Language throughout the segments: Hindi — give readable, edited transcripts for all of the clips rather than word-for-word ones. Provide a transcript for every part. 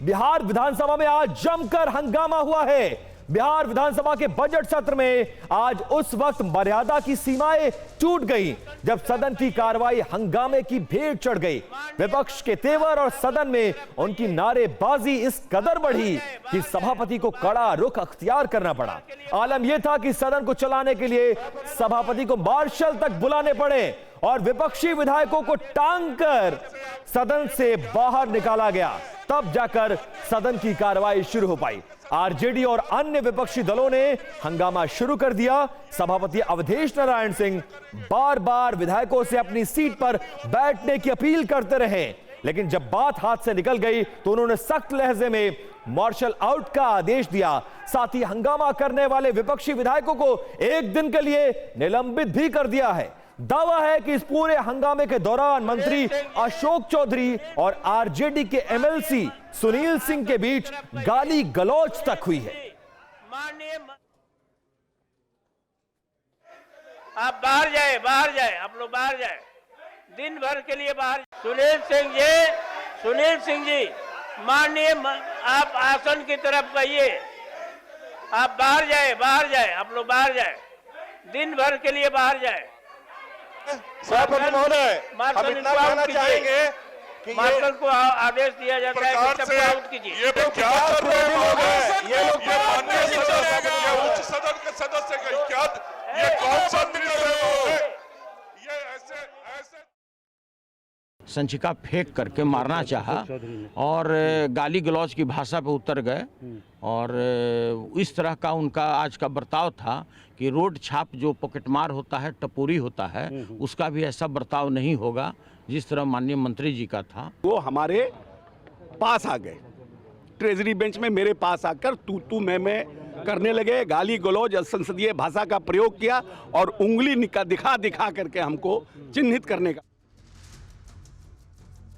बिहार विधानसभा में आज जमकर हंगामा हुआ है। बिहार विधानसभा के बजट सत्र में आज उस वक्त मर्यादा की सीमाएं टूट गई जब सदन की कार्रवाई हंगामे की भेंट चढ़ गई। विपक्ष के तेवर और सदन में उनकी नारेबाजी इस कदर बढ़ी कि सभापति को कड़ा रुख अख्तियार करना पड़ा। आलम यह था कि सदन को चलाने के लिए सभापति को मार्शल तक बुलाने पड़े और विपक्षी विधायकों को टांग कर सदन से बाहर निकाला गया, तब जाकर सदन की कार्रवाई शुरू हो पाई। आरजेडी और अन्य विपक्षी दलों ने हंगामा शुरू कर दिया। सभापति अवधेश नारायण सिंह बार बार विधायकों से अपनी सीट पर बैठने की अपील करते रहे, लेकिन जब बात हाथ से निकल गई तो उन्होंने सख्त लहजे में मार्शल आउट का आदेश दिया। साथ ही हंगामा करने वाले विपक्षी विधायकों को एक दिन के लिए निलंबित भी कर दिया है। दावा है कि इस पूरे हंगामे के दौरान मंत्री अशोक चौधरी और आरजेडी के एमएलसी सुनील सिंह के बीच गाली गलौज तक हुई है। आप बाहर जाए, आप लोग बाहर जाए, दिन भर के लिए बाहर। सुनील सिंह जी, माननीय आप आसन की तरफ कहिए। आप बाहर जाए, आप लोग बाहर जाए, दिन भर के लिए बाहर जाए। सभापति महोदय, हम इतना कहना चाहेंगे कि मार्शल को आदेश दिया जाता है कि सबको आउट कीजिए। ये क्या कर रहे हैं महोदय? ये लोग उच्च सदन के सदस्य का क्या, ये कौन सा तरीका है? ये ऐसे संचिका फेंक करके मारना चाहा और गाली गलौज की भाषा पे उतर गए और इस तरह का उनका आज का बर्ताव था कि रोड छाप जो पॉकेटमार होता है, टपोरी होता है, उसका भी ऐसा बर्ताव नहीं होगा जिस तरह माननीय मंत्री जी का था। वो हमारे पास आ गए, ट्रेजरी बेंच में मेरे पास आकर तू मैं करने लगे, गाली गलौज असंसदीय भाषा का प्रयोग किया और उंगली दिखा करके हमको चिन्हित करने का।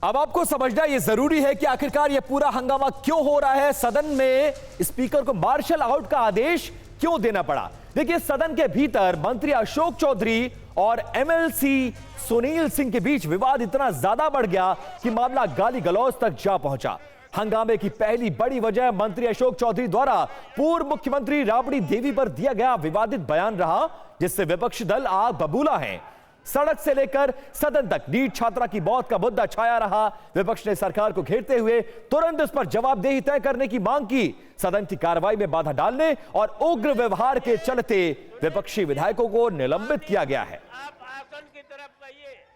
अब आपको समझना यह जरूरी है कि आखिरकार यह पूरा हंगामा क्यों हो रहा है। सदन में स्पीकर को मार्शल आउट का आदेश क्यों देना पड़ा? देखिए, सदन के भीतर मंत्री अशोक चौधरी और एमएलसी सुनील सिंह के बीच विवाद इतना ज्यादा बढ़ गया कि मामला गाली गलौज तक जा पहुंचा। हंगामे की पहली बड़ी वजह मंत्री अशोक चौधरी द्वारा पूर्व मुख्यमंत्री राबड़ी देवी पर दिया गया विवादित बयान रहा, जिससे विपक्षी दल आग बबूला है। सड़क से लेकर सदन तक नीट छात्रा की मौत का मुद्दा छाया रहा। विपक्ष ने सरकार को घेरते हुए तुरंत इस पर जवाबदेही तय करने की मांग की। सदन की कार्रवाई में बाधा डालने और उग्र व्यवहार के चलते विपक्षी विधायकों को निलंबित किया गया है। आप आसन की तरफ कहिए।